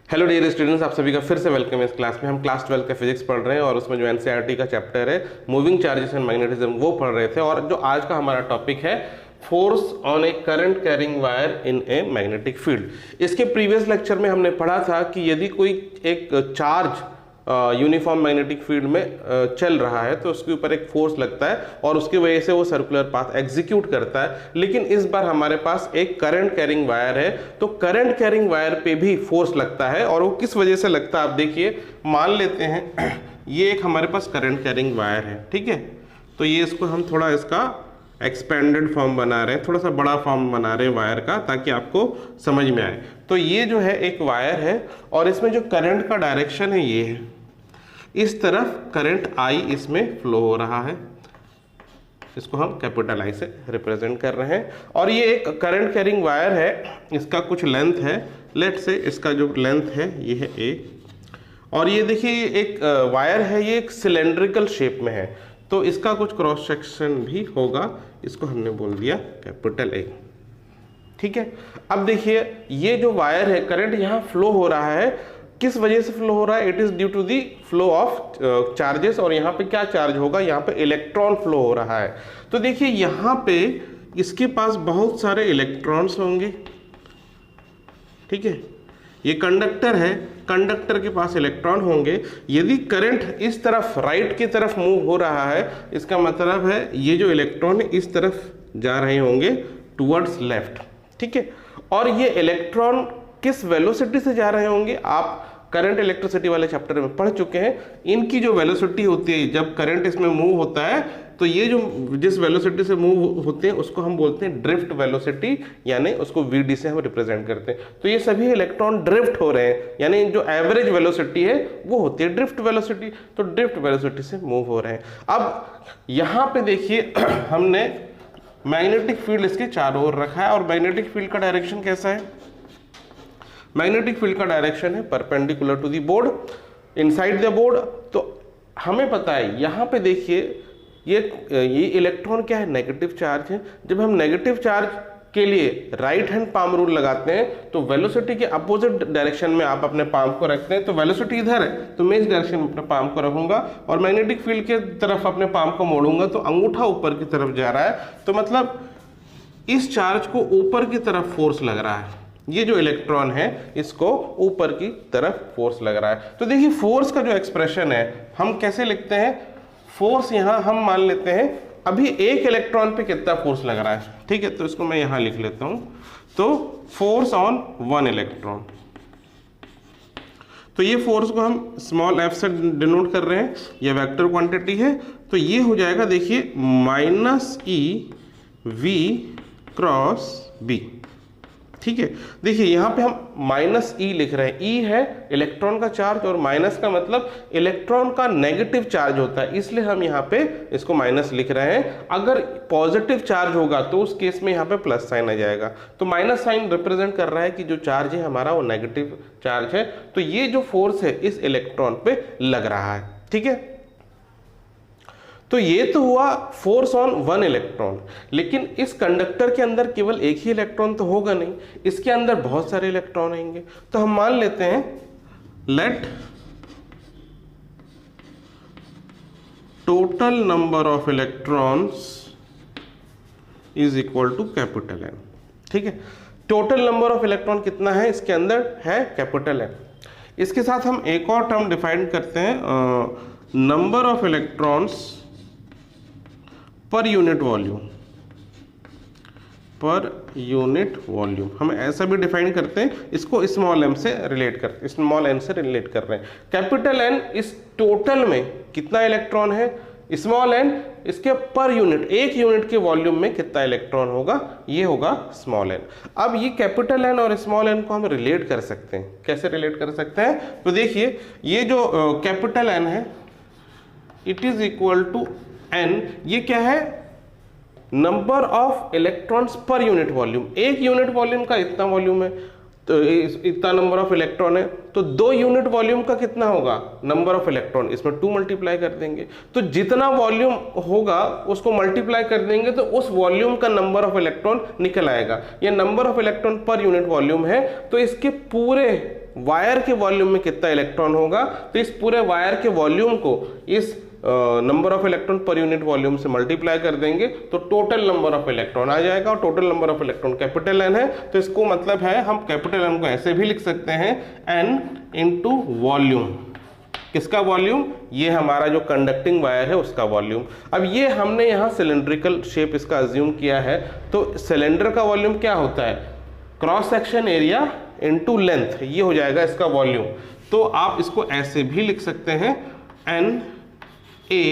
Hello dear students, आप सभी का फिर से वेलकम है इस क्लास में। हम क्लास 12 का फिजिक्स पढ़ रहे हैं और उसमें जो एनसीईआरटी का चैप्टर है मूविंग चार्जेस एंड मैग्नेटिज्म वो पढ़ रहे थे। और जो आज का हमारा टॉपिक है force on A current carrying wire in a magnetic field. इसके प्रीवियस लेक्चर में हमने पढ़ा था कि यदि कोई एक चार्ज यूनिफॉर्म मैग्नेटिक फील्ड में चल रहा है तो उसके ऊपर एक फोर्स लगता है और उसकी वजह से वो सर्कुलर पाथ एग्जीक्यूट करता है। लेकिन इस बार हमारे पास एक करंट कैरिंग वायर है, तो करंट कैरिंग वायर पे भी फोर्स लगता है। और वो किस वजह से लगता है आप देखिए, मान लेते हैं ये एक हमारे पास करंट कैरिंग वायर है, ठीक है। तो ये इसको हम थोड़ा इसका एक्सपेंडेड फॉर्म बना रहे हैं, थोड़ा सा बड़ा फॉर्म बना रहे हैं वायर का, ताकि आपको समझ में आए। तो ये जो है एक वायर है और इसमें जो करंट का डायरेक्शन है ये है, इस तरफ करंट आई इसमें फ्लो हो रहा है, इसको हम कैपिटल आई से रिप्रेजेंट कर रहे हैं। और ये एक करंट कैरिंग वायर है, इसका कुछ लेंथ है, लेट से इसका जो लेंथ है ये है ए। और ये देखिए एक वायर है, ये एक सिलेंड्रिकल शेप में है, तो इसका कुछ क्रॉस सेक्शन भी होगा, इसको हमने बोल दिया कैपिटल ए, ठीक है। अब देखिए ये जो वायर है, करंट यहाँ फ्लो हो रहा है, किस वजह से फ्लो हो रहा है? It is due to the flow of charges. और यहाँ पे क्या चार्ज होगा? यहाँ पे इलेक्ट्रॉन फ्लो हो रहा है। तो देखिए यहाँ पे इसके पास बहुत सारे इलेक्ट्रॉन्स होंगे, ठीक है। ये कंडक्टर है, कंडक्टर के पास इलेक्ट्रॉन होंगे। यदि करंट इस तरफ राइट की तरफ मूव हो रहा है, इसका मतलब है ये जो इलेक्ट्रॉन इस तरफ जा रहे होंगे टुवर्ड्स लेफ्ट, ठीक है। और ये इलेक्ट्रॉन किस वेलोसिटी से जा रहे होंगे? आप करंट इलेक्ट्रिसिटी वाले चैप्टर में पढ़ चुके हैं। इनकी जो वेलोसिटी होती है जब करंट इसमें मूव होता है, तो ये जो जिस वेलोसिटी से मूव होते हैं उसको हम बोलते हैं ड्रिफ्ट वेलोसिटी, यानी उसको वीडी से हम रिप्रेजेंट करते हैं। तो ये सभी इलेक्ट्रॉन ड्रिफ्ट हो रहे हैं, यानी जो एवरेज वेलोसिटी है वो होती है ड्रिफ्ट वेलोसिटी। तो ड्रिफ्ट वेलोसिटी से मूव हो रहे हैं। अब यहाँ पे देखिए हमने मैग्नेटिक फील्ड इसके चारों ओर रखा है, और मैग्नेटिक फील्ड का डायरेक्शन कैसा है? मैग्नेटिक फील्ड का डायरेक्शन है perpendicular to the board, inside the board. तो हमें पता है यहाँ पे देखिए ये इलेक्ट्रॉन क्या है? नेगेटिव चार्ज है। जब हम नेगेटिव चार्ज के लिए राइट हैंड पाम रूल लगाते हैं तो वेलोसिटी के अपोजिट डायरेक्शन में आप अपने पाम को रखते हैं। तो वेलोसिटी इधर है तो मैं इस डायरेक्शन में अपने पाम को रखूंगा और मैग्नेटिक फील्ड के तरफ अपने पाम को मोड़ूंगा तो अंगूठा ऊपर की तरफ जा रहा है। तो मतलब इस चार्ज को ऊपर की तरफ फोर्स लग रहा है, ये जो इलेक्ट्रॉन है इसको ऊपर की तरफ फोर्स लग रहा है। तो देखिए फोर्स का जो एक्सप्रेशन है हम कैसे लिखते हैं? फोर्स यहाँ हम मान लेते हैं अभी एक इलेक्ट्रॉन पे कितना फोर्स लग रहा है, ठीक है। तो इसको मैं यहाँ लिख लेता हूँ, तो फोर्स ऑन वन इलेक्ट्रॉन। तो ये फोर्स को हम स्मॉल एफ से डिनोट कर रहे हैं, ये वेक्टर क्वांटिटी है। तो ये हो जाएगा देखिए minus E V cross B, ठीक है। देखिए यहाँ पे हम माइनस ई लिख रहे हैं, ई है इलेक्ट्रॉन का चार्ज और माइनस का मतलब इलेक्ट्रॉन का नेगेटिव चार्ज होता है, इसलिए हम यहाँ पे इसको माइनस लिख रहे हैं। अगर पॉजिटिव चार्ज होगा तो उस केस में यहाँ पे प्लस साइन आ जाएगा। तो माइनस साइन रिप्रेजेंट कर रहा है कि जो चार्ज है हमारा वो नेगेटिव चार्ज है। तो ये जो फोर्स है इस इलेक्ट्रॉन पे लग रहा है, ठीक है। तो ये तो हुआ फोर्स ऑन वन इलेक्ट्रॉन, लेकिन इस कंडक्टर के अंदर केवल एक ही इलेक्ट्रॉन तो होगा नहीं, इसके अंदर बहुत सारे इलेक्ट्रॉन आएंगे। तो हम मान लेते हैं let total number of electrons is equal to capital N, ठीक है। टोटल नंबर ऑफ इलेक्ट्रॉन कितना है? इसके अंदर है कैपिटल एन। इसके साथ हम एक और टर्म डिफाइन करते हैं, number of electrons per unit volume, पर यूनिट वॉल्यूम हम ऐसा भी डिफाइन करते हैं, इसको स्मॉल एम से रिलेट करते, स्मॉल एन से रिलेट कर रहे हैं। कैपिटल एन इस टोटल में कितना इलेक्ट्रॉन है, स्मॉल एन इसके पर यूनिट, एक यूनिट के वॉल्यूम में कितना इलेक्ट्रॉन होगा, ये होगा स्मॉल एन। अब ये कैपिटल एन और स्मॉल एन को हम रिलेट कर सकते हैं। कैसे रिलेट कर सकते हैं? तो देखिए ये जो कैपिटल एन है it is equal to N, ये क्या है? Number of electrons per unit volume. एक यूनिट वॉल्यूम का इतना वॉल्यूम है तो इतना नंबर ऑफ इलेक्ट्रॉन है, तो 2 यूनिट वॉल्यूम का कितना होगा नंबर ऑफ इलेक्ट्रॉन, इसमें 2 मल्टीप्लाई कर देंगे। तो जितना वॉल्यूम होगा उसको मल्टीप्लाई कर देंगे तो उस वॉल्यूम का नंबर ऑफ इलेक्ट्रॉन निकल आएगा। ये number of electron per unit volume है, तो इसके पूरे वायर के वॉल्यूम में कितना इलेक्ट्रॉन होगा, तो इस पूरे वायर के वॉल्यूम को इस number of electron per unit volume से मल्टीप्लाई कर देंगे तो टोटल नंबर ऑफ इलेक्ट्रॉन आ जाएगा, और total number of electron capital N है, तो इसको मतलब है हम कैपिटल एन को ऐसे भी लिख सकते हैं एन इंटू वॉल्यूम। किसका वॉल्यूम? ये हमारा जो कंडक्टिंग वायर है उसका वॉल्यूम। अब ये हमने यहाँ सिलेंड्रिकल शेप इसका अज्यूम किया है, तो सिलेंडर का वॉल्यूम क्या होता है? Cross section area into length, ये हो जाएगा इसका वॉल्यूम। तो आप इसको ऐसे भी लिख सकते हैं N A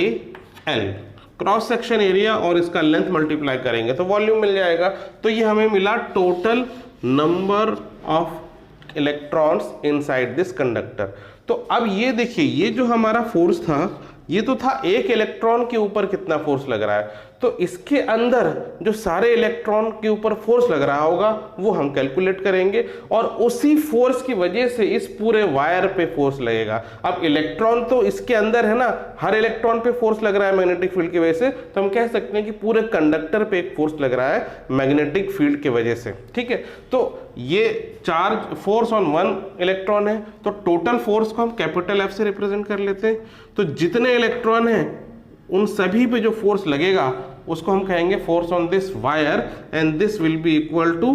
L, cross section area और इसका लेंथ मल्टीप्लाई करेंगे तो वॉल्यूम मिल जाएगा। तो ये हमें मिला total number of electrons inside this conductor. तो अब ये देखिए, ये जो हमारा फोर्स था ये तो था एक इलेक्ट्रॉन के ऊपर कितना फोर्स लग रहा है, तो इसके अंदर जो सारे इलेक्ट्रॉन के ऊपर फोर्स लग रहा होगा वो हम कैलकुलेट करेंगे, और उसी फोर्स की वजह से इस पूरे वायर पे फोर्स लगेगा। अब इलेक्ट्रॉन तो इसके अंदर है ना, हर इलेक्ट्रॉन पे फोर्स लग रहा है मैग्नेटिक फील्ड की वजह से, तो हम कह सकते हैं कि पूरे कंडक्टर पे एक फोर्स लग रहा है मैग्नेटिक फील्ड की वजह से। ठीक है, तो ये charge force on one electron है, तो टोटल फोर्स को हम कैपिटल एफ से रिप्रेजेंट कर लेते हैं। तो जितने इलेक्ट्रॉन हैं उन सभी पे जो फोर्स लगेगा उसको हम कहेंगे force on this wire, and this will be equal to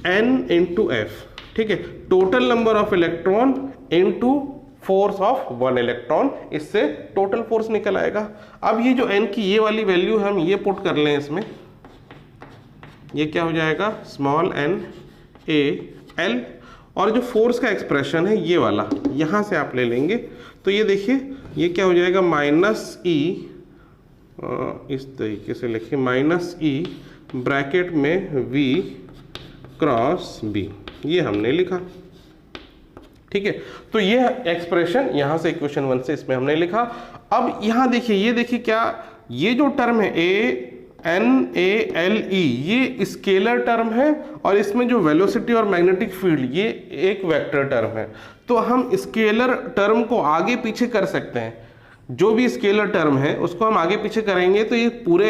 N into F. ठीक है, total number of electron into force of one electron, इससे टोटल फोर्स निकल आएगा। अब ये जो एन की ये वाली वैल्यू हम ये पुट कर लें इसमें, ये क्या हो जाएगा? स्मॉल एन ए एल, और जो फोर्स का एक्सप्रेशन है ये वाला यहाँ से आप ले लेंगे, तो ये देखिए ये क्या हो जाएगा? माइनस ई, इस तरीके से लिखिए, माइनस ई ब्रैकेट में वी क्रॉस बी, ये हमने लिखा। ठीक है, तो ये एक्सप्रेशन यहाँ से इक्वेशन 1 से इसमें हमने लिखा। अब यहाँ देखिए, ये देखिए क्या, ये जो टर्म है A N A L E, ये स्केलर टर्म है, और इसमें जो वेलोसिटी और मैग्नेटिक फील्ड ये एक वेक्टर टर्म है। तो हम स्केलर टर्म को आगे पीछे कर सकते हैं, जो भी स्केलर टर्म है उसको हम आगे पीछे करेंगे तो ये पूरे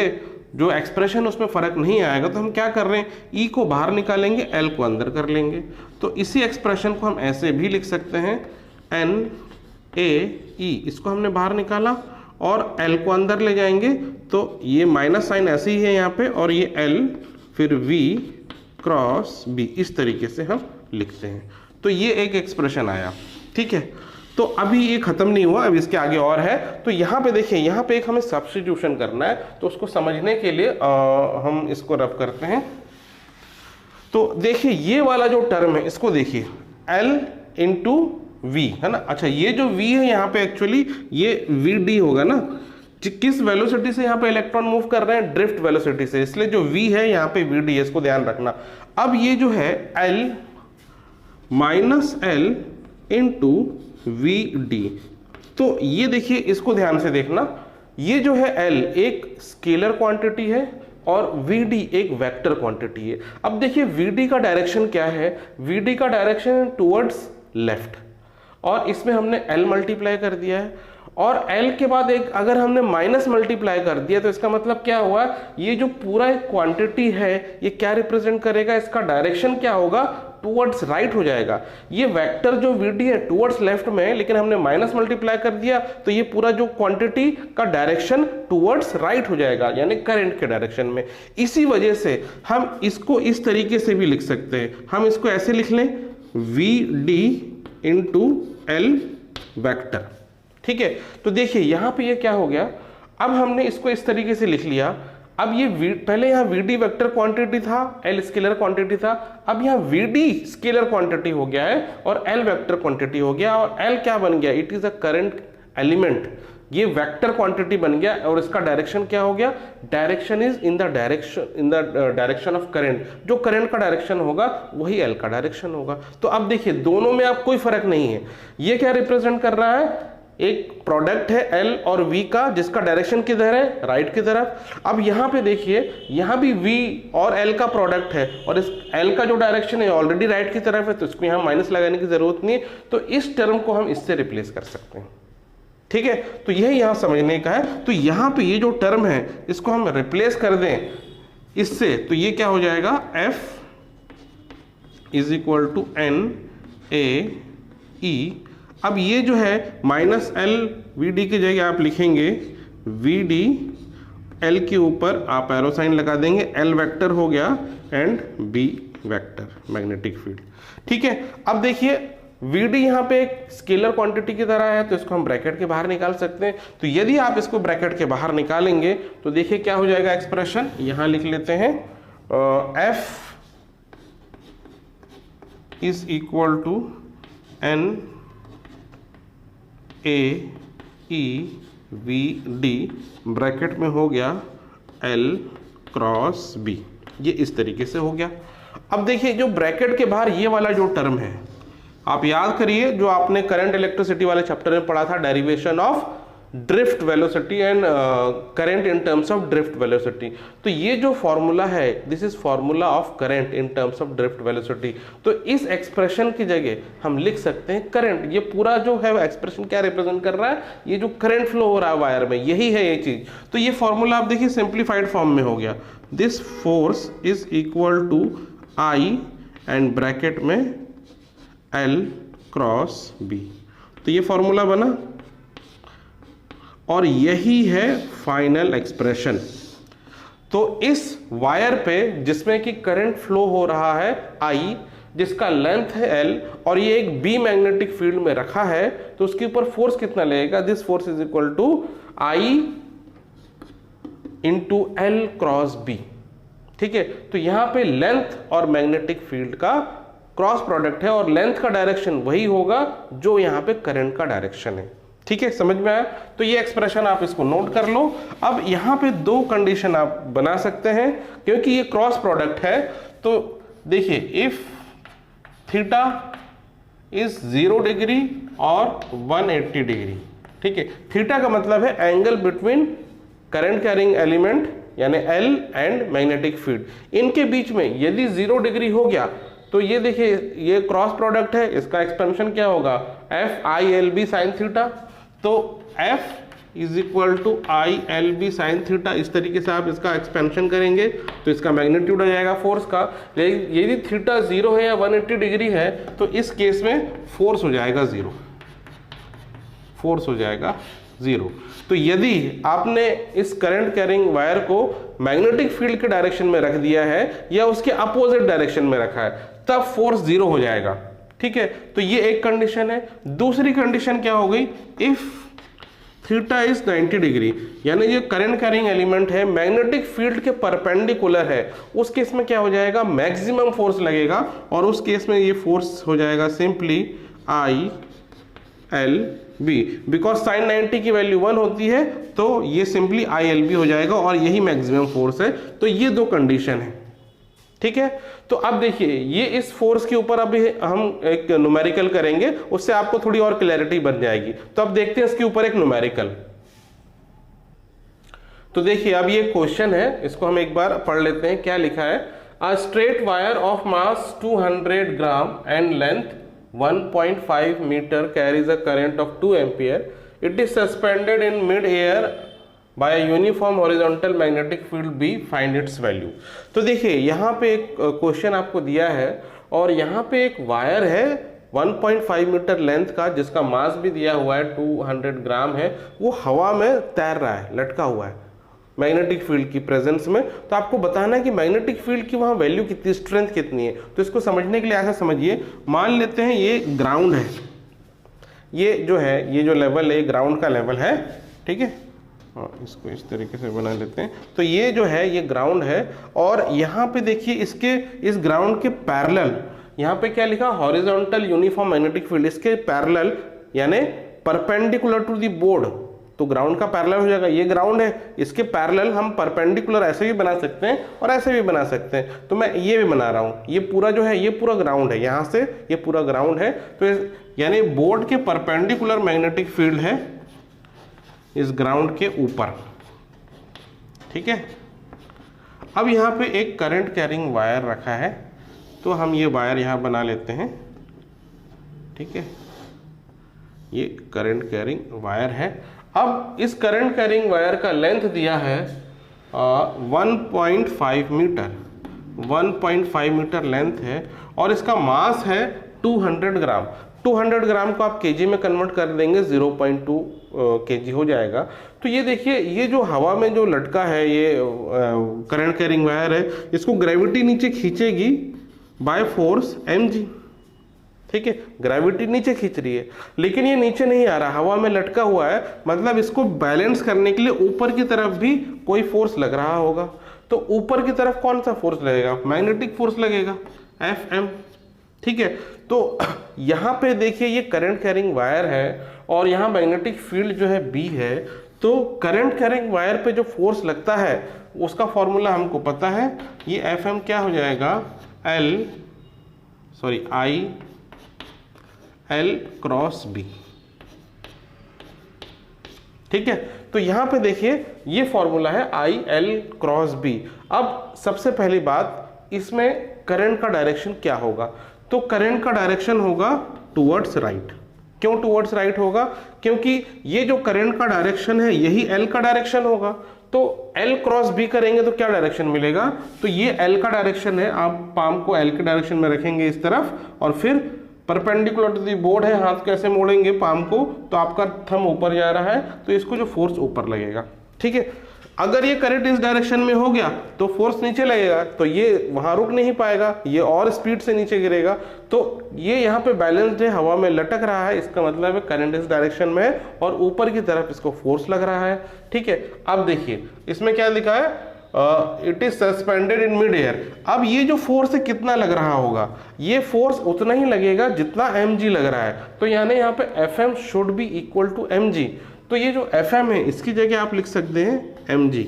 जो एक्सप्रेशन उसमें फर्क नहीं आएगा। तो हम क्या कर रहे हैं, ई को बाहर निकालेंगे, एल को अंदर कर लेंगे, तो इसी एक्सप्रेशन को हम ऐसे भी लिख सकते हैं एन ए ई, इसको हमने बाहर निकाला और एल को अंदर ले जाएंगे, तो ये माइनस साइन ऐसे ही है यहाँ पे, और ये एल फिर वी क्रॉस बी, इस तरीके से हम लिखते हैं। तो ये एक एक्सप्रेशन आया। ठीक है, तो अभी ये खत्म नहीं हुआ, अब इसके आगे और है। तो यहाँ पे देखिए, यहाँ पे एक हमें सब्स्टिट्यूशन करना है, तो उसको समझने के लिए हम इसको रब करते हैं। तो देखिए ये वाला जो टर्म है इसको देखिए, एल इंटू वी है ना। अच्छा, ये जो v है यहाँ पे एक्चुअली ये vd होगा ना, किस वेलोसिटी से यहाँ पे इलेक्ट्रॉन मूव कर रहे हैं? ड्रिफ्ट वेलोसिटी से, इसलिए जो v है यहाँ पे vd है, इसको ध्यान रखना। अब ये जो है l minus L into V D, तो ये देखिए, इसको ध्यान से देखना, ये जो है l एक स्केलर क्वांटिटी है और vd एक वेक्टर क्वांटिटी है। अब देखिए vd का डायरेक्शन क्या है? vd का डायरेक्शन टुवर्ड्स लेफ्ट, और इसमें हमने l मल्टीप्लाई कर दिया है, और l के बाद एक अगर हमने माइनस मल्टीप्लाई कर दिया, तो इसका मतलब क्या हुआ? ये जो पूरा एक क्वांटिटी है ये क्या रिप्रेजेंट करेगा? इसका डायरेक्शन क्या होगा? टुवर्ड्स राइट हो जाएगा। ये वेक्टर जो vd है टुवर्ड्स लेफ्ट में है, लेकिन हमने माइनस मल्टीप्लाई कर दिया, तो ये पूरा जो क्वांटिटी का डायरेक्शन टुवर्ड्स राइट हो जाएगा, यानी करंट के डायरेक्शन में। इसी वजह से हम इसको इस तरीके से भी लिख सकते हैं, हम इसको ऐसे लिख लें vd इंटू एल वेक्टर। ठीक है, तो देखिए यहाँ पे ये क्या हो गया, अब हमने इसको इस तरीके से लिख लिया। अब ये पहले यहाँ vd वेक्टर क्वांटिटी था, l स्केलर क्वांटिटी था, अब यहाँ vd स्केलर क्वांटिटी हो गया है और l वेक्टर क्वांटिटी हो गया, और l क्या बन गया? It is a current element, ये वेक्टर क्वांटिटी बन गया, और इसका डायरेक्शन क्या हो गया? Direction is in the direction of current, जो करंट का डायरेक्शन होगा वही l का डायरेक्शन होगा। तो अब देखिए दोनों में अब कोई फर्क नहीं है, ये क्या रिप्रेजेंट कर रहा है? एक प्रोडक्ट है l और v का, जिसका डायरेक्शन किधर है? राइट की तरफ। अब यहाँ पे देखिए, यहाँ भी v और l का प्रोडक्ट है, और इस l का जो डायरेक्शन है ऑलरेडी राइट की तरफ है, तो इसको यहाँ माइनस लगाने की जरूरत नहीं है, तो इस टर्म को हम इससे रिप्लेस कर सकते हैं। ठीक है, तो यही यहाँ समझने का है। तो यहाँ पे ये जो टर्म है इसको हम रिप्लेस कर दें इससे, तो ये क्या हो जाएगा? f is equal to n A E. अब ये जो है माइनस एल वी डी की जगह आप लिखेंगे वी डी, एल के ऊपर आप एरो साइन लगा देंगे, एल वेक्टर हो गया and B vector magnetic field. ठीक है, अब देखिए वी डी यहाँ पे एक स्केलर क्वांटिटी की तरह है, तो इसको हम ब्रैकेट के बाहर निकाल सकते हैं। तो यदि आप इसको ब्रैकेट के बाहर निकालेंगे तो देखिए क्या हो जाएगा एक्सप्रेशन, यहां लिख लेते हैं F is equal to N A E V D, bracket में हो गया एल क्रॉस बी, ये इस तरीके से हो गया। अब देखिए जो ब्रैकेट के बाहर ये वाला जो टर्म है, आप याद करिए जो आपने करंट इलेक्ट्रिसिटी वाले चैप्टर में पढ़ा था, derivation of drift velocity and current in terms of drift velocity. तो ये जो फॉर्मूला है, this is formula of current in terms of drift velocity. तो इस एक्सप्रेशन की जगह हम लिख सकते हैं करंट। ये पूरा जो है एक्सप्रेशन क्या रिप्रेजेंट कर रहा है, ये जो करंट फ्लो हो रहा है वायर में, यही है ये चीज। तो ये फॉर्मूला आप देखिए सिंप्लीफाइड फॉर्म में हो गया, this force is equal to I and bracket में एल क्रॉस बी। तो ये फॉर्मूला बना और यही है फाइनल एक्सप्रेशन। तो इस वायर पे जिसमें कि करंट फ्लो हो रहा है आई, जिसका लेंथ है एल, और ये एक बी मैग्नेटिक फील्ड में रखा है, तो उसके ऊपर फोर्स कितना लगेगा, this force is equal to I into L cross B. ठीक है, तो यहां पे लेंथ और मैग्नेटिक फील्ड का क्रॉस प्रोडक्ट है और लेंथ का डायरेक्शन वही होगा जो यहाँ पे करंट का डायरेक्शन है। ठीक है, समझ में आया? तो ये एक्सप्रेशन आप इसको नोट कर लो। अब यहाँ पे दो कंडीशन आप बना सकते हैं क्योंकि ये क्रॉस प्रोडक्ट है। तो देखिए इफ थीटा इज 0 डिग्री और 180 डिग्री, ठीक है, थीटा का मतलब है angle between current carrying element यानी एल एंड मैग्नेटिक फील्ड। इनके बीच में यदि 0 डिग्री हो गया तो ये देखिए ये क्रॉस प्रोडक्ट है, इसका एक्सपेंशन क्या होगा, F I L B sine theta. तो F is equal to I L B sine theta, इस तरीके से आप इसका एक्सपेंशन करेंगे तो इसका मैग्नीट्यूड आ जाएगा फोर्स का। लेकिन यदि थीटा 0 है या 180 डिग्री है तो इस केस में फोर्स हो जाएगा 0, फोर्स हो जाएगा 0। तो यदि आपने इस करंट कैरिंग वायर को मैग्नेटिक फील्ड के डायरेक्शन में रख दिया है या उसके अपोजिट डायरेक्शन में रखा है तब फोर्स 0 हो जाएगा। ठीक है, तो ये एक कंडीशन है। दूसरी कंडीशन क्या हो गई, इफ थीटा इज 90 डिग्री यानी ये करंट कैरिंग एलिमेंट है मैग्नेटिक फील्ड के परपेंडिकुलर है, उस केस में क्या हो जाएगा, मैक्सिमम फोर्स लगेगा और उस केस में ये फोर्स हो जाएगा simply I L B. Because sine 90 की वैल्यू 1 होती है तो ये सिंपली आई एल बी हो जाएगा और यही मैक्सिमम फोर्स है। तो ये दो कंडीशन है। ठीक है, तो अब देखिए ये इस फोर्स के ऊपर अभी हम एक न्यूमेरिकल करेंगे, उससे आपको थोड़ी और क्लैरिटी बन जाएगी। तो अब देखते हैं इसके ऊपर एक न्यूमेरिकल। तो देखिए अब ये क्वेश्चन है, इसको हम एक बार पढ़ लेते हैं। क्या लिखा है, a straight wire of mass 200 gram and length 1.5 meter carries a current of 2 ampere. It is suspended in mid-air by a uniform horizontal magnetic field B. Find its value. तो देखिए यहाँ पे एक क्वेश्चन आपको दिया है और यहाँ पे एक वायर है 1.5 मीटर लेंथ का जिसका मास भी दिया हुआ है 200 ग्राम है, वो हवा में तैर रहा है, लटका हुआ है मैग्नेटिक फील्ड की प्रेजेंस में। तो आपको बताना है कि मैग्नेटिक फील्ड की वहाँ वैल्यू कितनी, स्ट्रेंथ कितनी है। तो इसको समझने के लिए ऐसा समझिए, मान लेते हैं ये ग्राउंड है, ये जो है ये जो लेवल है ग्राउंड का लेवल है। ठीक है, इसको इस तरीके से बना लेते हैं। तो ये जो है ये ग्राउंड है और यहाँ पे देखिए इसके इस ग्राउंड के पैरेलल यहाँ पे क्या लिखा, हॉरिजॉन्टल यूनिफॉर्म मैग्नेटिक फील्ड, इसके पैरेलल यानी परपेंडिकुलर टू द बोर्ड। तो ग्राउंड का पैरेलल हो जाएगा, ये ग्राउंड है, इसके पैरेलल हम परपेंडिकुलर ऐसे भी बना सकते हैं और ऐसे भी बना सकते हैं। तो मैं ये भी बना रहा हूँ, ये पूरा जो है ये पूरा ग्राउंड है, यहाँ से ये पूरा ग्राउंड है। तो यानी बोर्ड के परपेंडिकुलर मैग्नेटिक फील्ड है इस ग्राउंड के ऊपर। ठीक है, अब यहाँ पे एक करंट कैरिंग वायर रखा है, तो हम ये वायर यहाँ बना लेते हैं। ठीक है, ये करंट कैरिंग वायर है। अब इस करंट कैरिंग वायर का लेंथ दिया है 1.5 मीटर, 1.5 मीटर लेंथ है और इसका मास है 200 ग्राम। 200 ग्राम को आप केजी में कन्वर्ट कर देंगे 0.2 केजी हो जाएगा। तो ये देखिए, ये जो हवा में जो लटका है, ये करंट कैरिंग वायर है, इसको ग्रेविटी नीचे खींचेगी बाय फोर्स mg। ठीक है, ग्रेविटी नीचे खींच रही है, लेकिन ये नीचे नहीं आ रहा, हवा में लटका हुआ है, मतलब इसको बैलेंस करने के लिए ऊपर की तरफ भी कोई फोर्स लग रहा होगा। तो ऊपर की तरफ कौन सा फोर्स लगेगा? मैग्नेटिक फोर्स लगेगा, Fm। ठीक है, तो यहाँ पे देखिए ये करंट कैरिंग वायर है और यहाँ मैग्नेटिक फील्ड जो है B है। तो करंट कैरिंग वायर पे जो फोर्स लगता है उसका फॉर्मूला हमको पता है, ये Fm क्या हो जाएगा, I L क्रॉस B। ठीक है, तो यहाँ पे देखिए ये फॉर्मूला है I L क्रॉस B। अब सबसे पहली बात, इसमें करंट का डायरेक्शन क्या होगा? तो करंट का डायरेक्शन होगा टुवर्ड्स राइट। क्यों टुवर्ड्स राइट होगा? क्योंकि ये जो करंट का डायरेक्शन है यही L का डायरेक्शन होगा। तो L क्रॉस B करेंगे तो क्या डायरेक्शन मिलेगा? तो ये L का डायरेक्शन है, आप पाम को L के डायरेक्शन में रखेंगे इस तरफ, और फिर परपेंडिकुलर टू दी बोर्ड है, हाथ कैसे मोड़ेंगे पाम को, तो आपका थंब ऊपर जा रहा है, तो इसको जो फोर्स ऊपर लगेगा। ठीक है, अगर ये करंट इस डायरेक्शन में हो गया तो फोर्स नीचे लगेगा, तो ये वहां रुक नहीं पाएगा, ये और स्पीड से नीचे गिरेगा। तो ये यहाँ पे बैलेंस्ड है, हवा में लटक रहा है, इसका मतलब है करंट इस डायरेक्शन में है और ऊपर की तरफ इसको फोर्स लग रहा है। ठीक है, अब देखिए इसमें क्या लिखा है, it is suspended in mid air. अब ये जो फोर्स है कितना लग रहा होगा? ये फोर्स उतना ही लगेगा जितना mg लग रहा है। तो यानी यहाँ पे Fm should be equal to mg। तो ये जो Fm है इसकी जगह आप लिख सकते हैं mg।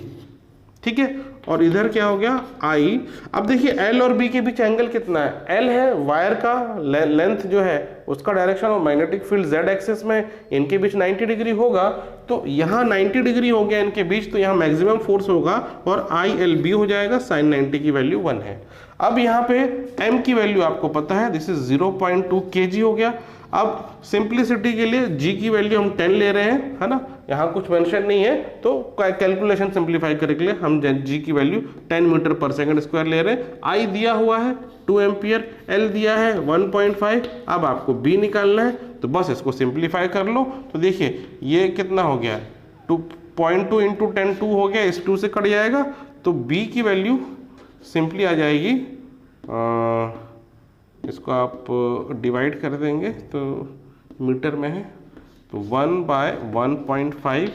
ठीक है, और इधर क्या हो गया I। अब देखिए L और B के बीच एंगल कितना है? L है वायर का लेंथ जो है उसका डायरेक्शन, और मैग्नेटिक फील्ड Z एक्सिस में, इनके बीच 90 डिग्री होगा। तो यहाँ 90 डिग्री हो गया इनके बीच, तो यहाँ मैक्सिमम फोर्स होगा और ILB हो जाएगा, sin 90 की वैल्यू 1 है। अब यहाँ पे m की वैल्यू आपको पता है, दिस इज 0.2 kg हो गया। अब सिंप्लिसिटी के लिए g की वैल्यू हम 10 ले रहे हैं, है ना, यहाँ कुछ मेंशन नहीं है, तो कैलकुलेशन सिंप्लीफाई करने के लिए हम g की वैल्यू 10 मीटर पर सेकंड स्क्वायर ले रहे हैं। I दिया हुआ है 2 एम्पियर, L दिया है 1.5। अब आपको B निकालना है, तो बस इसको सिंप्लीफाई कर लो। तो देखिए ये कितना हो गया, 2.2 इंटू 10 2 हो गया, इस 2 से कट जाएगा, तो B की वैल्यू सिंपली आ जाएगी, इसको आप डिवाइड कर देंगे तो मीटर में है, तो 1/1.5,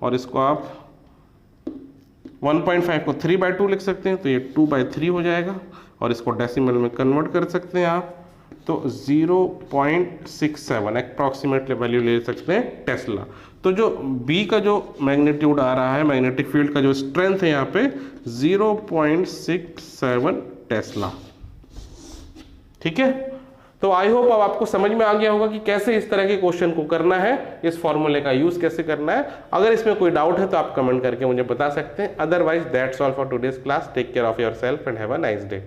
और इसको आप 1.5 को 3/2 लिख सकते हैं, तो ये 2/3 हो जाएगा, और इसको डेसिमल में कन्वर्ट कर सकते हैं आप, तो 0.67 अप्रॉक्सीमेटली वैल्यू ले सकते हैं टेस्ला। तो जो B का जो मैग्नीट्यूड आ रहा है, मैग्नेटिक फील्ड का जो स्ट्रेंथ है यहाँ पे 0.67 टेस्ला। ठीक है, तो आई होप अब आपको समझ में आ गया होगा कि कैसे इस तरह के क्वेश्चन को करना है, इस फॉर्मूले का यूज कैसे करना है। अगर इसमें कोई डाउट है तो आप कमेंट करके मुझे बता सकते हैं। Otherwise that's all for today's class. Take care of yourself and have a nice day.